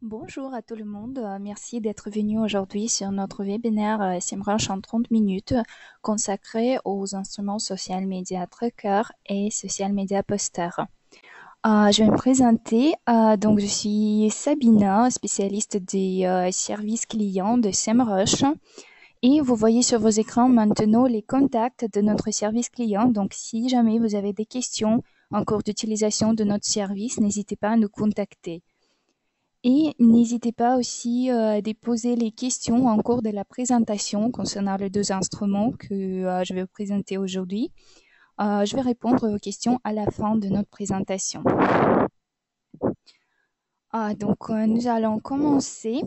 Bonjour à tout le monde. Merci d'être venu aujourd'hui sur notre webinaire SEMrush en 30 minutes consacré aux instruments Social Media Tracker et Social Media Poster. Je vais me présenter. Donc, je suis Sabina, spécialiste des services clients de SEMrush. Et vous voyez sur vos écrans maintenant les contacts de notre service client. Donc, si jamais vous avez des questions en cours d'utilisation de notre service, n'hésitez pas à nous contacter. Et n'hésitez pas aussi à déposer les questions en cours de la présentation concernant les deux instruments que je vais vous présenter aujourd'hui. Je vais répondre aux questions à la fin de notre présentation. Nous allons commencer.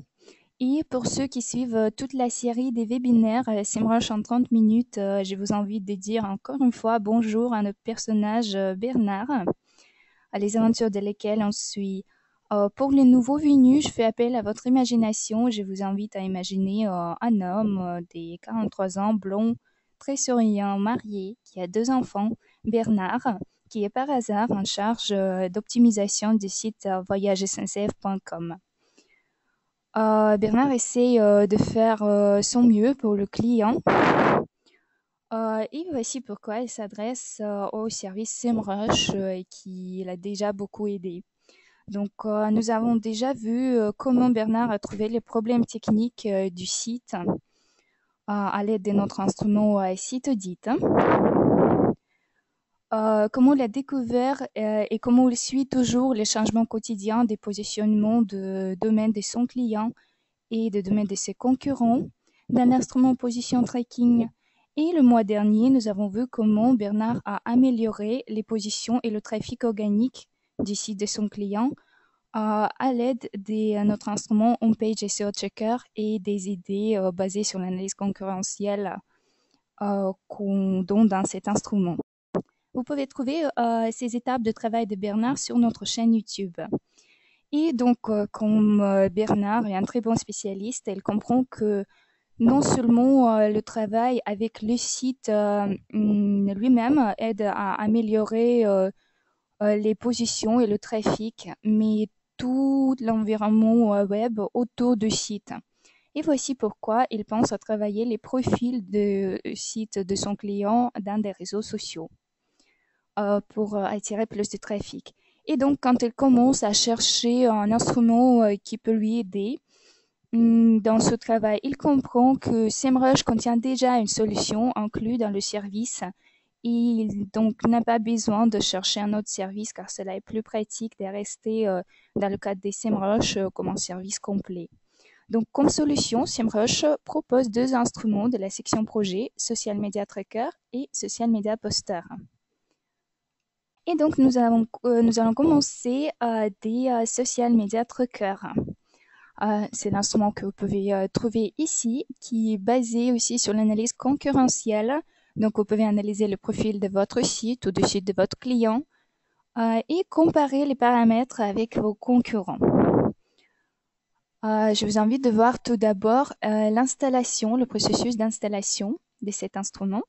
Et pour ceux qui suivent toute la série des webinaires SEMrush en 30 minutes, je vous invite de dire encore une fois bonjour à notre personnage Bernard, à les aventures de lesquelles on suit. Pour les nouveaux venus, je fais appel à votre imagination. Je vous invite à imaginer un homme de 43 ans, blond, très souriant, marié, qui a deux enfants, Bernard, qui est par hasard en charge d'optimisation du site voyagesncf.com. Bernard essaie de faire son mieux pour le client. Et voici pourquoi il s'adresse au service SEMrush et qui l'a déjà beaucoup aidé. Donc, nous avons déjà vu comment Bernard a trouvé les problèmes techniques du site à l'aide de notre instrument Site Audit. Comment il a découvert et comment il suit toujours les changements quotidiens des positionnements de domaine de son client et de domaine de ses concurrents dans l'instrument position tracking. Et le mois dernier, nous avons vu comment Bernard a amélioré les positions et le trafic organique du site de son client à l'aide de notre instrument Homepage SEO Checker et des idées basées sur l'analyse concurrentielle qu'on donne dans cet instrument. Vous pouvez trouver ces étapes de travail de Bernard sur notre chaîne YouTube. Et donc, comme Bernard est un très bon spécialiste, il comprend que non seulement le travail avec le site lui-même aide à améliorer les positions et le trafic, mais tout l'environnement web autour du site. Et voici pourquoi il pense à travailler les profils de site de son client dans des réseaux sociaux pour attirer plus de trafic. Et donc, quand il commence à chercher un instrument qui peut lui aider dans ce travail, il comprend que SEMrush contient déjà une solution inclue dans le service et il donc n'a pas besoin de chercher un autre service car cela est plus pratique de rester dans le cadre des SEMrush comme un service complet. Donc, comme solution, SEMrush propose deux instruments de la section projet, Social Media Tracker et Social Media Poster. Et donc, nous allons commencer des Social Media Tracker. C'est l'instrument que vous pouvez trouver ici, qui est basé aussi sur l'analyse concurrentielle. Donc, vous pouvez analyser le profil de votre site ou du site de votre client et comparer les paramètres avec vos concurrents. Je vous invite de voir tout d'abord l'installation, le processus d'installation de cet instrument.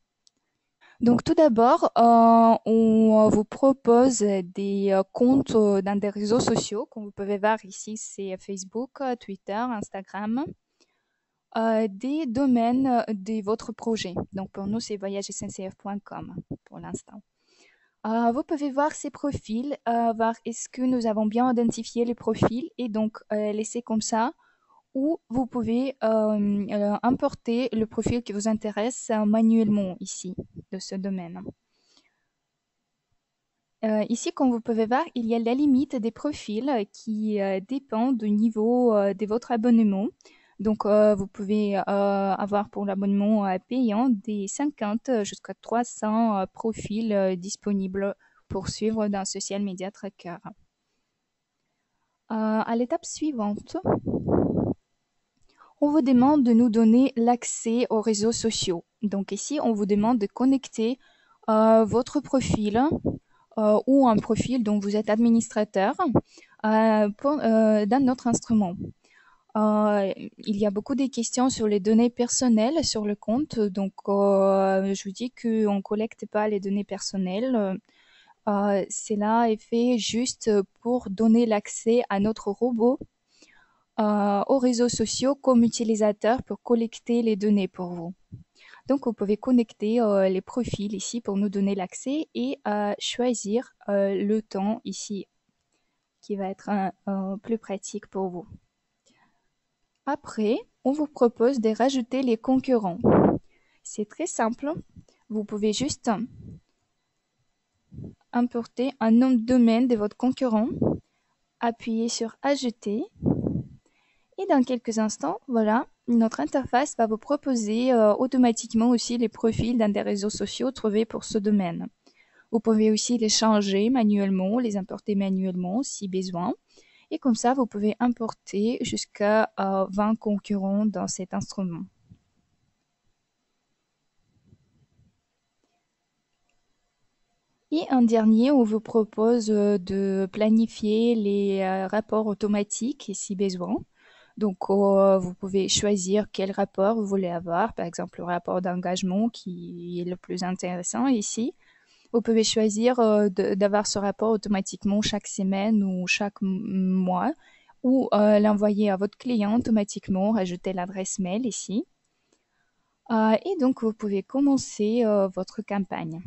Donc tout d'abord, on vous propose des comptes dans des réseaux sociaux, comme vous pouvez voir ici, c'est Facebook, Twitter, Instagram, des domaines de votre projet. Donc pour nous, c'est voyagesncf.com pour l'instant. Vous pouvez voir ces profils, voir est-ce que nous avons bien identifié les profils et donc laisser comme ça ou vous pouvez importer le profil qui vous intéresse manuellement ici, de ce domaine. Ici, comme vous pouvez voir, il y a la limite des profils qui dépend du niveau de votre abonnement. Donc, vous pouvez avoir pour l'abonnement payant des 50 jusqu'à 300 profils disponibles pour suivre dans Social Media Tracker. À l'étape suivante, on vous demande de nous donner l'accès aux réseaux sociaux. Donc ici, on vous demande de connecter votre profil ou un profil dont vous êtes administrateur dans notre instrument. Il y a beaucoup de questions sur les données personnelles sur le compte. Donc, je vous dis qu'on ne collecte pas les données personnelles. Cela est fait juste pour donner l'accès à notre robot aux réseaux sociaux comme utilisateur pour collecter les données pour vous. Donc, vous pouvez connecter les profils ici pour nous donner l'accès et choisir le temps ici qui va être plus pratique pour vous. Après, on vous propose de rajouter les concurrents. C'est très simple. Vous pouvez juste importer un nom de domaine de votre concurrent, appuyer sur Ajouter et dans quelques instants, voilà, notre interface va vous proposer automatiquement aussi les profils dans des réseaux sociaux trouvés pour ce domaine. Vous pouvez aussi les changer manuellement, les importer manuellement si besoin. Et comme ça, vous pouvez importer jusqu'à 20 concurrents dans cet instrument. Et un dernier, on vous propose de planifier les rapports automatiques si besoin. Donc, vous pouvez choisir quel rapport vous voulez avoir, par exemple le rapport d'engagement qui est le plus intéressant ici. Vous pouvez choisir d'avoir ce rapport automatiquement chaque semaine ou chaque mois ou l'envoyer à votre client automatiquement, rajouter l'adresse mail ici. Et donc, vous pouvez commencer votre campagne.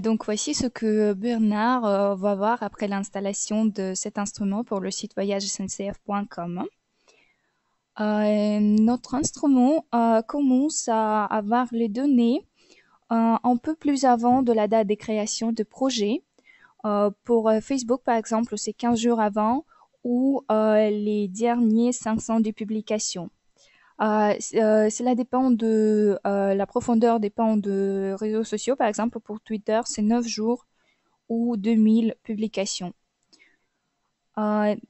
Donc, voici ce que Bernard va voir après l'installation de cet instrument pour le site voyagesncf.com. Notre instrument commence à avoir les données un peu plus avant de la date de création de projet. Pour Facebook, par exemple, c'est 15 jours avant ou les derniers 500 de publication. Cela dépend de la profondeur dépend de réseaux sociaux. Par exemple, pour Twitter, c'est 9 jours ou 2000 publications.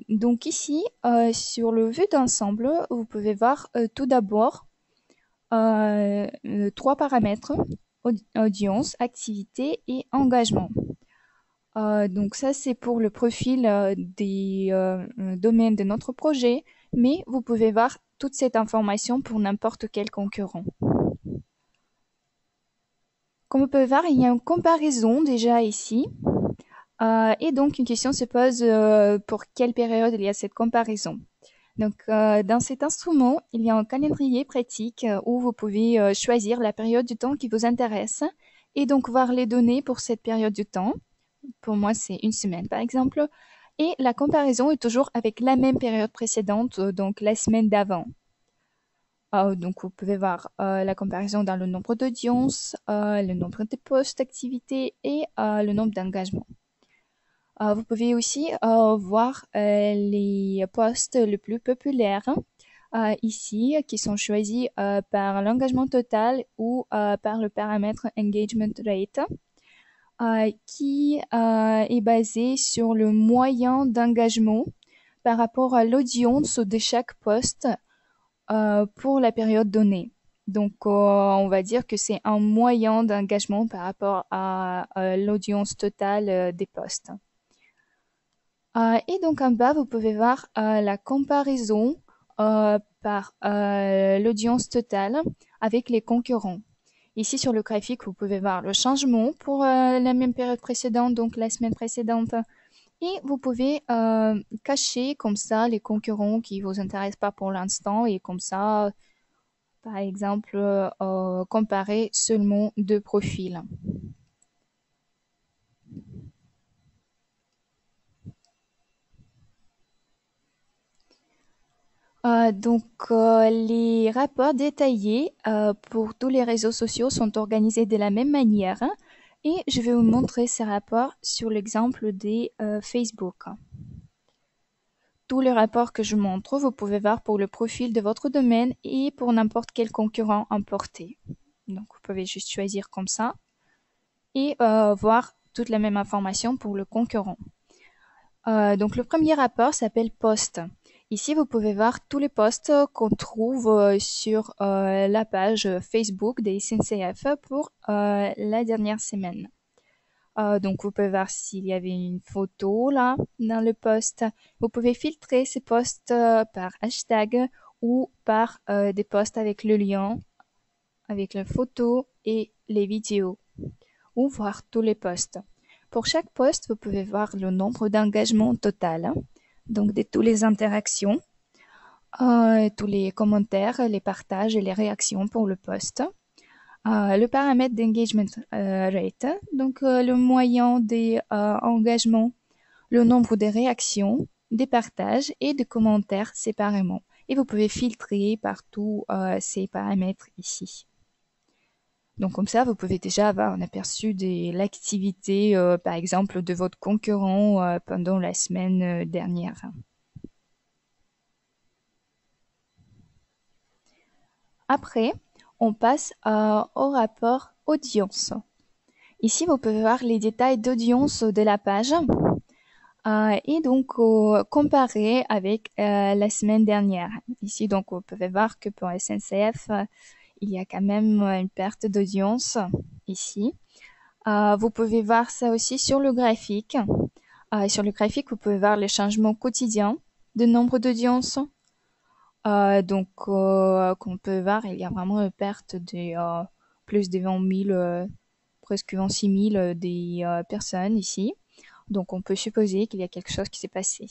Donc ici, sur le vue d'ensemble, vous pouvez voir tout d'abord trois paramètres, audience, activité et engagement. Donc ça, c'est pour le profil des domaines de notre projet, mais vous pouvez voir toute cette information pour n'importe quel concurrent. Comme vous pouvez voir, il y a une comparaison déjà ici. Et donc, une question se pose pour quelle période il y a cette comparaison. Donc, dans cet instrument, il y a un calendrier pratique où vous pouvez choisir la période du temps qui vous intéresse et donc voir les données pour cette période du temps. Pour moi, c'est une semaine, par exemple. Et la comparaison est toujours avec la même période précédente, donc la semaine d'avant. Donc, vous pouvez voir la comparaison dans le nombre d'audiences, le nombre de posts d'activité et le nombre d'engagements. Vous pouvez aussi voir les posts les plus populaires ici, qui sont choisis par l'engagement total ou par le paramètre engagement rate, qui est basé sur le moyen d'engagement par rapport à l'audience de chaque post pour la période donnée. Donc, on va dire que c'est un moyen d'engagement par rapport à l'audience totale des posts. Et donc en bas, vous pouvez voir la comparaison par l'audience totale avec les concurrents. Ici sur le graphique, vous pouvez voir le changement pour la même période précédente, donc la semaine précédente. Et vous pouvez cacher comme ça les concurrents qui vous intéressent pas pour l'instant et comme ça, par exemple, comparer seulement deux profils. Donc, les rapports détaillés pour tous les réseaux sociaux sont organisés de la même manière, hein, et je vais vous montrer ces rapports sur l'exemple des Facebook. Tous les rapports que je montre, vous pouvez voir pour le profil de votre domaine et pour n'importe quel concurrent importé. Donc, vous pouvez juste choisir comme ça et voir toute la même information pour le concurrent. Donc, le premier rapport s'appelle Post. Ici, vous pouvez voir tous les posts qu'on trouve sur la page Facebook des SNCF pour la dernière semaine. Donc, vous pouvez voir s'il y avait une photo là dans le post. Vous pouvez filtrer ces posts par hashtag ou par des posts avec le lien, avec la photo et les vidéos. ou voir tous les posts. Pour chaque post, vous pouvez voir le nombre d'engagements total, donc de toutes les interactions, tous les commentaires, les partages et les réactions pour le post. Le paramètre d'engagement rate, donc le moyen des engagements, le nombre de réactions, des partages et de commentaires séparément. Et vous pouvez filtrer par tous ces paramètres ici. Donc comme ça, vous pouvez déjà avoir un aperçu de l'activité, par exemple, de votre concurrent pendant la semaine dernière. Après, on passe au rapport audience. Ici, vous pouvez voir les détails d'audience de la page et donc comparer avec la semaine dernière. Ici, donc, vous pouvez voir que pour SNCF, il y a quand même une perte d'audience ici. Vous pouvez voir ça aussi sur le graphique. Sur le graphique, vous pouvez voir les changements quotidiens de nombre d'audience. Donc, comme on peut voir, il y a vraiment une perte de plus de 20 000, presque 26 000 des personnes ici. Donc, on peut supposer qu'il y a quelque chose qui s'est passé.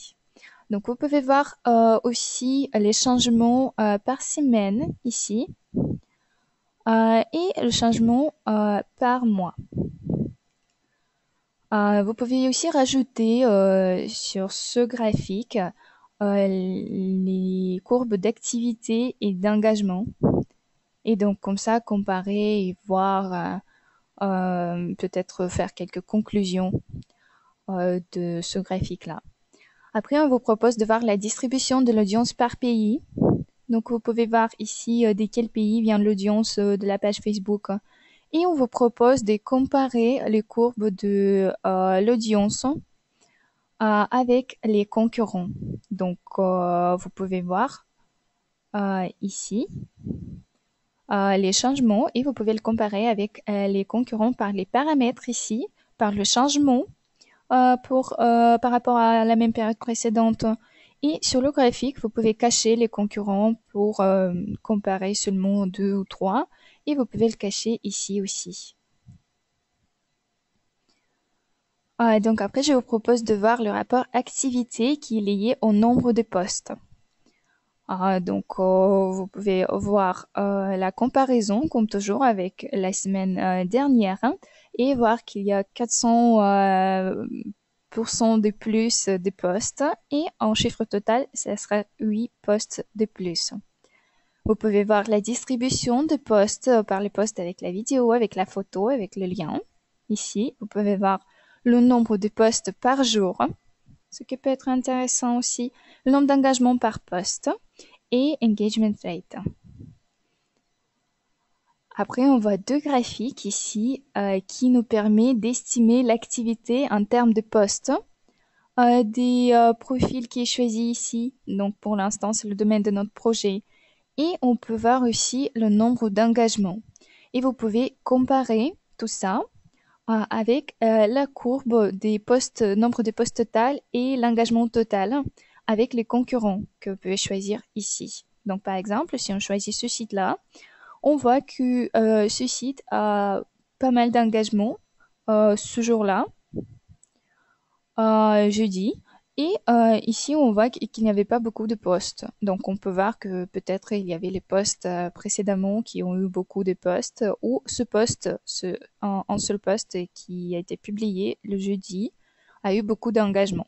Donc, vous pouvez voir aussi les changements par semaine ici et le changement par mois. Vous pouvez aussi rajouter sur ce graphique les courbes d'activité et d'engagement. Et donc, comme ça, comparer et voir, peut-être faire quelques conclusions de ce graphique-là. Après, on vous propose de voir la distribution de l'audience par pays. Donc, vous pouvez voir ici de quel pays vient l'audience de la page Facebook. Et on vous propose de comparer les courbes de l'audience avec les concurrents. Donc, vous pouvez voir ici les changements et vous pouvez le comparer avec les concurrents par les paramètres ici, par le changement par rapport à la même période précédente. Et sur le graphique, vous pouvez cacher les concurrents pour comparer seulement 2 ou 3 et vous pouvez le cacher ici aussi. Donc après, je vous propose de voir le rapport activité qui est lié au nombre de postes. Donc, vous pouvez voir la comparaison, comme toujours, avec la semaine dernière hein, et voir qu'il y a 400% de plus de postes et en chiffre total, ça sera 8 postes de plus. Vous pouvez voir la distribution de postes par les postes avec la vidéo, avec la photo, avec le lien. Ici, vous pouvez voir le nombre de postes par jour, ce qui peut être intéressant aussi, le nombre d'engagements par poste et engagement rate. Après, on voit deux graphiques ici qui nous permet d'estimer l'activité en termes de postes. Des profils qui est choisi ici, donc pour l'instant c'est le domaine de notre projet. Et on peut voir aussi le nombre d'engagements. Et vous pouvez comparer tout ça avec la courbe des postes, nombre de postes total et l'engagement total avec les concurrents que vous pouvez choisir ici. Donc par exemple, si on choisit ce site-là, on voit que ce site a pas mal d'engagements ce jour-là, jeudi. Et ici, on voit qu'il n'y avait pas beaucoup de postes. Donc, on peut voir que peut-être il y avait les postes précédemment qui ont eu beaucoup de postes ou ce poste, un seul poste qui a été publié le jeudi, a eu beaucoup d'engagement.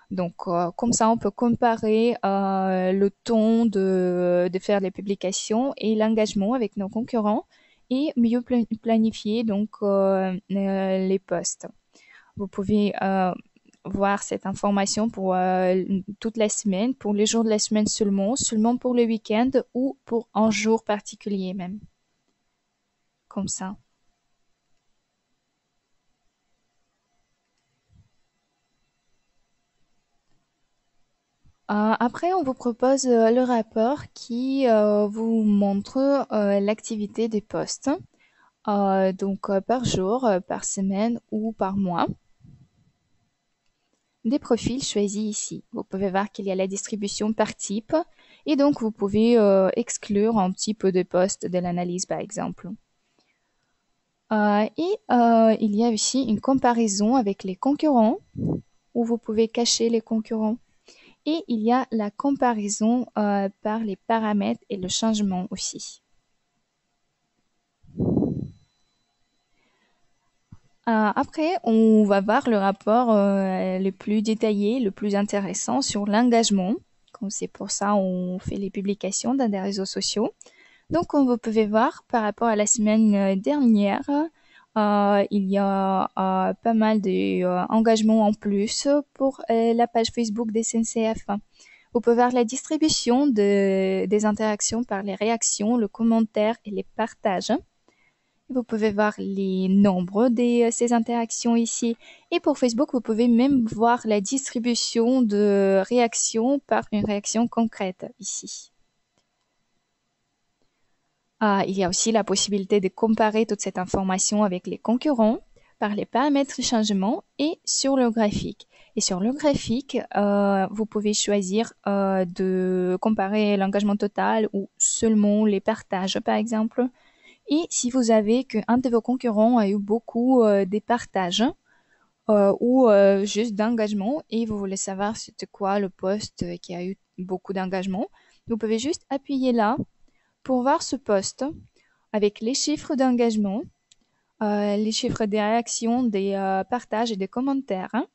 Donc, comme ça, on peut comparer le temps de faire les publications et l'engagement avec nos concurrents et mieux planifier donc les postes. Vous pouvez voir cette information pour toute la semaine, pour les jours de la semaine seulement pour le week-end ou pour un jour particulier même. Comme ça. Après, on vous propose le rapport qui vous montre l'activité des postes, donc par jour, par semaine ou par mois. Des profils choisis ici. Vous pouvez voir qu'il y a la distribution par type et donc vous pouvez exclure un type de poste de l'analyse par exemple. Il y a aussi une comparaison avec les concurrents, où vous pouvez cacher les concurrents. Et il y a la comparaison par les paramètres et le changement aussi. Après, on va voir le rapport le plus détaillé, le plus intéressant sur l'engagement. Comme c'est pour ça on fait les publications dans des réseaux sociaux. Donc, comme vous pouvez voir, par rapport à la semaine dernière, il y a pas mal d'engagements en plus pour la page Facebook des SNCF. Vous pouvez voir la distribution des interactions par les réactions, le commentaire et les partages. Vous pouvez voir les nombres de ces interactions ici. Et pour Facebook, vous pouvez même voir la distribution de réactions par une réaction concrète ici. Il y a aussi la possibilité de comparer toute cette information avec les concurrents par les paramètres de changement et sur le graphique. Et sur le graphique, vous pouvez choisir de comparer l'engagement total ou seulement les partages, par exemple. Et si vous avez qu'un de vos concurrents a eu beaucoup de partages ou juste d'engagement et vous voulez savoir c'était quoi le poste qui a eu beaucoup d'engagement, vous pouvez juste appuyer là pour voir ce poste avec les chiffres d'engagement, les chiffres des réactions, des partages et des commentaires hein,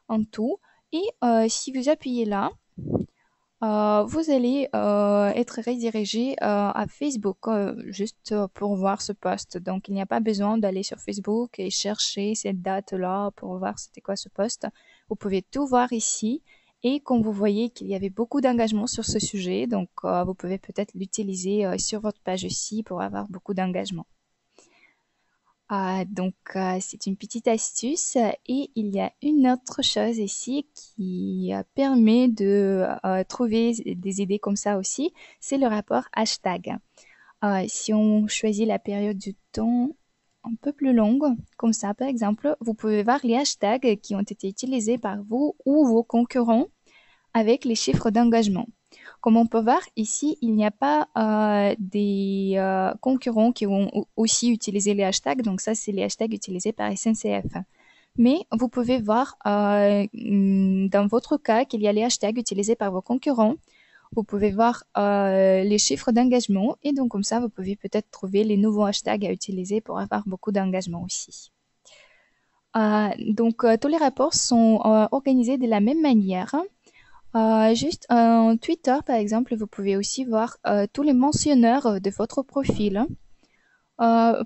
en tout. Et si vous appuyez là, vous allez être redirigé à Facebook juste pour voir ce post. Donc, il n'y a pas besoin d'aller sur Facebook et chercher cette date-là pour voir c'était quoi ce post. Vous pouvez tout voir ici. Et comme vous voyez qu'il y avait beaucoup d'engagement sur ce sujet, donc vous pouvez peut-être l'utiliser sur votre page aussi pour avoir beaucoup d'engagement. C'est une petite astuce et il y a une autre chose ici qui permet de trouver des idées comme ça aussi, c'est le rapport hashtag. Si on choisit la période du temps un peu plus longue, comme ça par exemple, vous pouvez voir les hashtags qui ont été utilisés par vous ou vos concurrents avec les chiffres d'engagement. Comme on peut voir ici, il n'y a pas des concurrents qui ont aussi utilisé les hashtags. Donc ça, c'est les hashtags utilisés par SNCF. Mais vous pouvez voir dans votre cas qu'il y a les hashtags utilisés par vos concurrents. Vous pouvez voir les chiffres d'engagement et donc comme ça, vous pouvez peut-être trouver les nouveaux hashtags à utiliser pour avoir beaucoup d'engagement aussi. Tous les rapports sont organisés de la même manière. Juste en Twitter, par exemple, vous pouvez aussi voir tous les mentionneurs de votre profil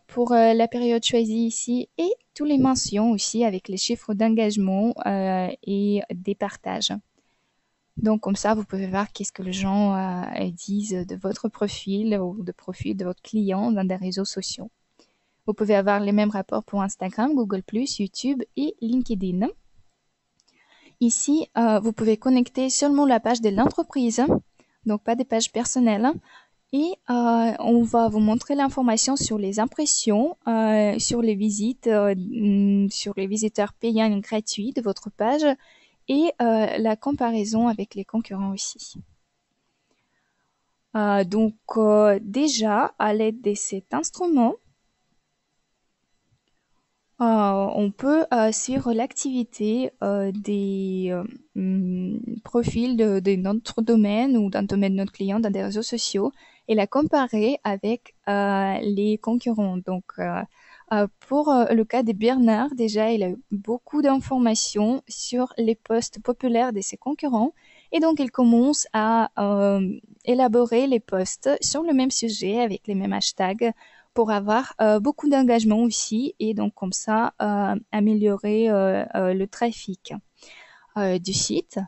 pour la période choisie ici et tous les mentions aussi avec les chiffres d'engagement et des partages. Donc comme ça, vous pouvez voir qu'est-ce que les gens disent de votre profil ou de profil de votre client dans des réseaux sociaux. Vous pouvez avoir les mêmes rapports pour Instagram, Google+, YouTube et LinkedIn. Ici, vous pouvez connecter seulement la page de l'entreprise, donc pas des pages personnelles. Et on va vous montrer l'information sur les impressions, sur les visites, sur les visiteurs payants et gratuits de votre page et la comparaison avec les concurrents aussi. Déjà, à l'aide de cet instrument, on peut suivre l'activité des profils de notre domaine ou d'un domaine de notre client dans des réseaux sociaux et la comparer avec les concurrents. Pour le cas de Bernard, déjà, il a eu beaucoup d'informations sur les posts populaires de ses concurrents et donc il commence à élaborer les posts sur le même sujet avec les mêmes hashtags pour avoir beaucoup d'engagement aussi et donc comme ça améliorer le trafic du site.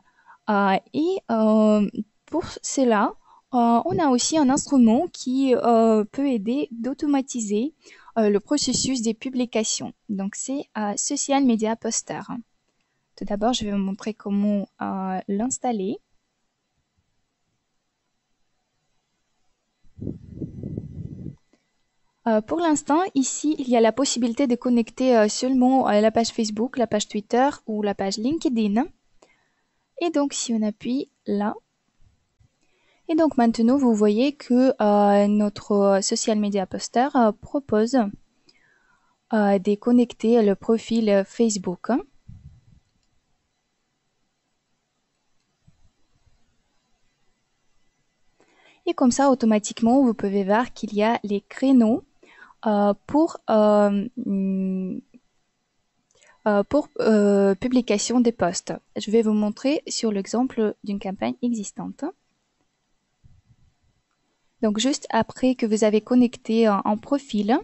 Pour cela, on a aussi un instrument qui peut aider d'automatiser le processus des publications. Donc c'est Social Media Poster. Tout d'abord, je vais vous montrer comment l'installer. Pour l'instant, ici, il y a la possibilité de connecter seulement la page Facebook, la page Twitter ou la page LinkedIn. Et donc, si on appuie là, et donc maintenant, vous voyez que notre Social Media Poster propose déconnecter le profil Facebook. Et comme ça, automatiquement, vous pouvez voir qu'il y a les créneaux pour publication des posts. Je vais vous montrer sur l'exemple d'une campagne existante. Donc, juste après que vous avez connecté un profil,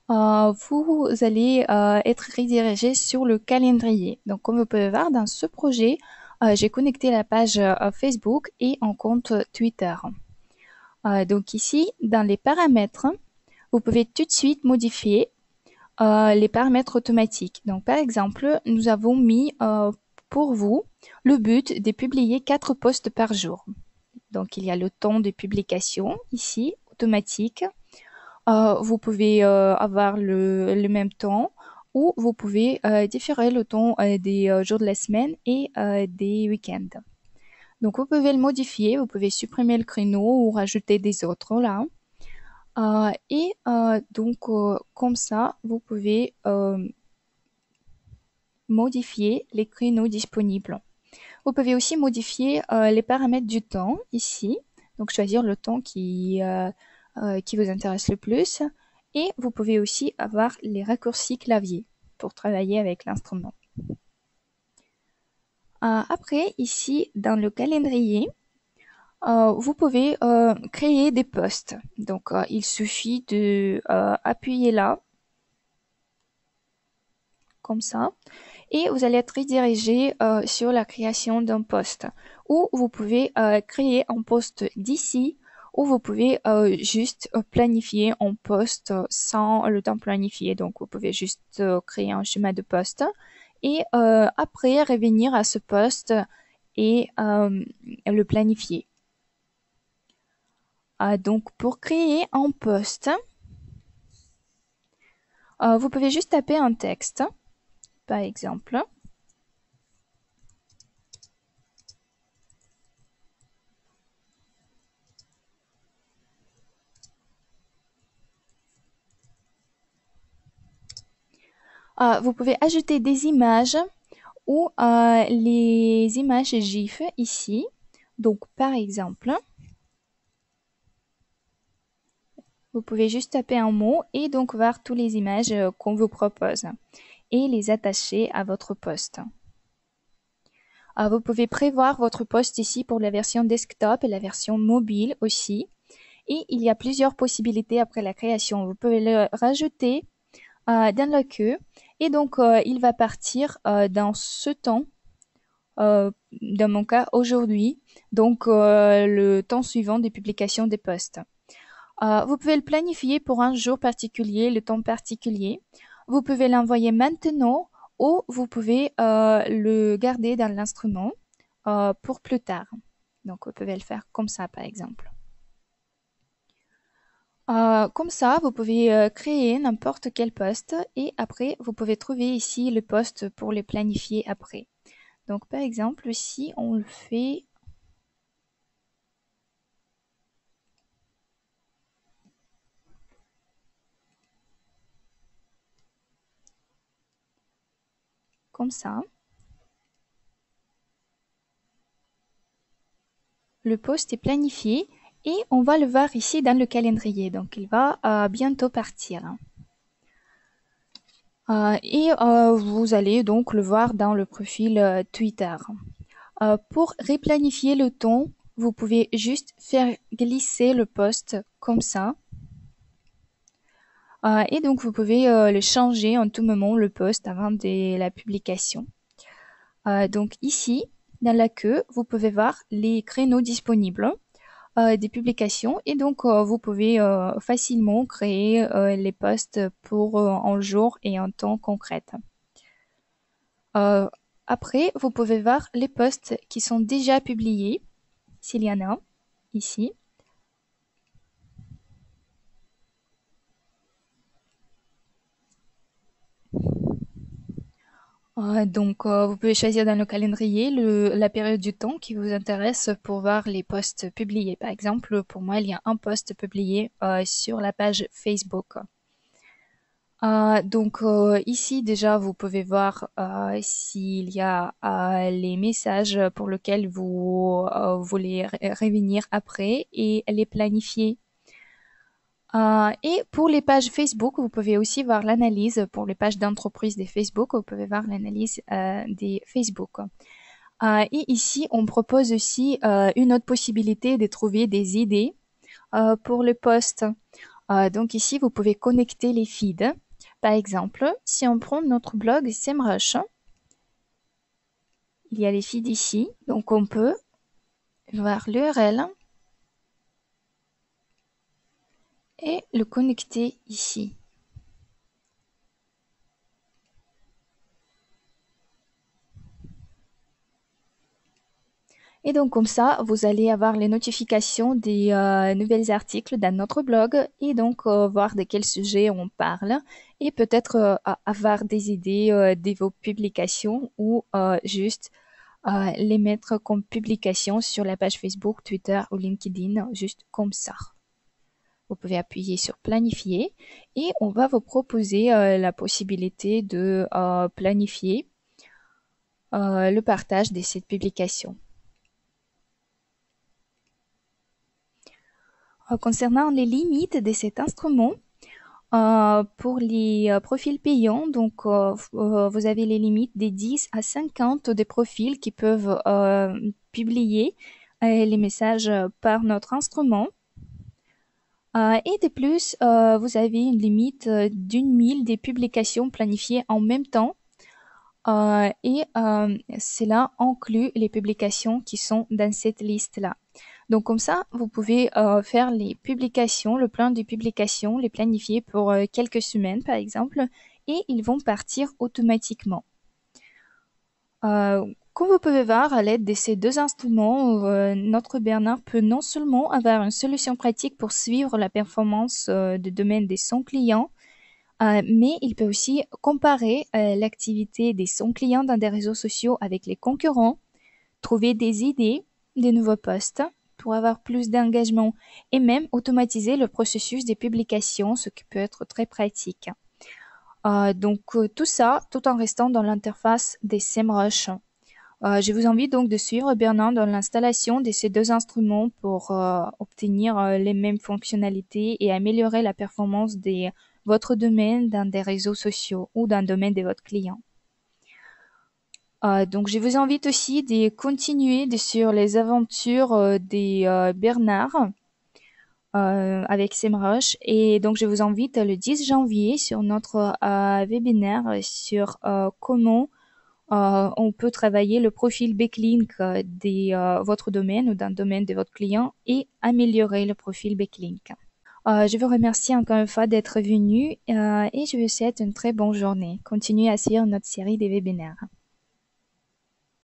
vous allez être redirigé sur le calendrier. Donc, comme vous pouvez voir, dans ce projet, j'ai connecté la page Facebook et un compte Twitter. Donc ici, dans les paramètres, vous pouvez tout de suite modifier les paramètres automatiques. Donc, par exemple, nous avons mis pour vous le but de publier 4 posts par jour. Donc, il y a le temps de publication ici, automatique. Vous pouvez avoir le même temps ou vous pouvez différer le temps des jours de la semaine et des week-ends. Donc, vous pouvez le modifier, vous pouvez supprimer le créneau ou rajouter des autres là. Donc, comme ça, vous pouvez modifier les créneaux disponibles. Vous pouvez aussi modifier les paramètres du temps ici. Donc, choisir le temps qui vous intéresse le plus. Et vous pouvez aussi avoir les raccourcis clavier pour travailler avec l'instrument. Après, ici, dans le calendrier, vous pouvez créer des posts. Donc, il suffit de appuyer là, comme ça, et vous allez être redirigé sur la création d'un post. Ou vous pouvez créer un post d'ici, ou vous pouvez juste planifier un post sans le temps planifié. Donc, vous pouvez juste créer un schéma de post et après revenir à ce post et le planifier. Donc, pour créer un post, vous pouvez juste taper un texte, par exemple. Vous pouvez ajouter des images ou les images GIF ici. Donc, par exemple, vous pouvez juste taper un mot et donc voir toutes les images qu'on vous propose et les attacher à votre poste. Vous pouvez prévoir votre poste ici pour la version desktop et la version mobile aussi. Et il y a plusieurs possibilités après la création. Vous pouvez le rajouter dans la queue et donc il va partir dans ce temps, dans mon cas aujourd'hui, donc le temps suivant des publications des posts. Vous pouvez le planifier pour un jour particulier, le temps particulier. Vous pouvez l'envoyer maintenant ou vous pouvez le garder dans l'instrument pour plus tard. Donc, vous pouvez le faire comme ça, par exemple. Comme ça, vous pouvez créer n'importe quel poste et après, vous pouvez trouver ici le poste pour le planifier après. Donc, par exemple, si on le fait comme ça, le poste est planifié et on va le voir ici dans le calendrier. Donc, il va bientôt partir. Vous allez donc le voir dans le profil Twitter. Pour replanifier le temps, vous pouvez juste faire glisser le post comme ça. Et donc, vous pouvez le changer en tout moment, le post avant de la publication. Donc ici, dans la queue, vous pouvez voir les créneaux disponibles des publications et donc vous pouvez facilement créer les posts pour un jour et un temps concret. Après, vous pouvez voir les posts qui sont déjà publiés, s'il y en a, ici. Donc, vous pouvez choisir dans le calendrier la période du temps qui vous intéresse pour voir les posts publiés. Par exemple, pour moi, il y a un post publié sur la page Facebook. Ici déjà vous pouvez voir s'il y a les messages pour lesquels vous voulez revenir après et les planifier. Et pour les pages Facebook, vous pouvez aussi voir l'analyse. Pour les pages d'entreprise des Facebook, vous pouvez voir l'analyse des Facebook. Et ici, on propose aussi une autre possibilité de trouver des idées pour le post. Donc ici, vous pouvez connecter les feeds. Par exemple, si on prend notre blog SEMrush, il y a les feeds ici. Donc on peut voir l'URL et le connecter ici. Et donc comme ça, vous allez avoir les notifications des nouvelles articles dans notre blog et donc voir de quel sujet on parle et peut-être avoir des idées de vos publications ou juste les mettre comme publication sur la page Facebook, Twitter ou LinkedIn, juste comme ça. Vous pouvez appuyer sur planifier et on va vous proposer la possibilité de planifier le partage de cette publication. Concernant les limites de cet instrument, pour les profils payants, donc vous avez les limites des 10 à 50 des profils qui peuvent publier les messages par notre instrument. Et de plus, vous avez une limite d'1000 des publications planifiées en même temps. Et cela inclut les publications qui sont dans cette liste-là. Donc comme ça, vous pouvez faire les publications, le plan des publications, les planifier pour quelques semaines par exemple, et ils vont partir automatiquement. Comme vous pouvez voir, à l'aide de ces deux instruments, notre Bernard peut non seulement avoir une solution pratique pour suivre la performance du domaine de son client, mais il peut aussi comparer l'activité de son client dans des réseaux sociaux avec les concurrents, trouver des idées, des nouveaux posts pour avoir plus d'engagement et même automatiser le processus des publications, ce qui peut être très pratique. Tout ça, tout en restant dans l'interface des SEMrush. Je vous invite donc de suivre Bernard dans l'installation de ces deux instruments pour obtenir les mêmes fonctionnalités et améliorer la performance de votre domaine dans des réseaux sociaux ou dans le domaine de votre client. Donc, je vous invite aussi de continuer sur les aventures de Bernard avec SEMrush. Et donc, je vous invite le 10 janvier sur notre webinaire sur comment on peut travailler le profil backlink de votre domaine ou d'un domaine de votre client et améliorer le profil backlink. Je vous remercie encore une fois d'être venu et je vous souhaite une très bonne journée. Continuez à suivre notre série des webinaires.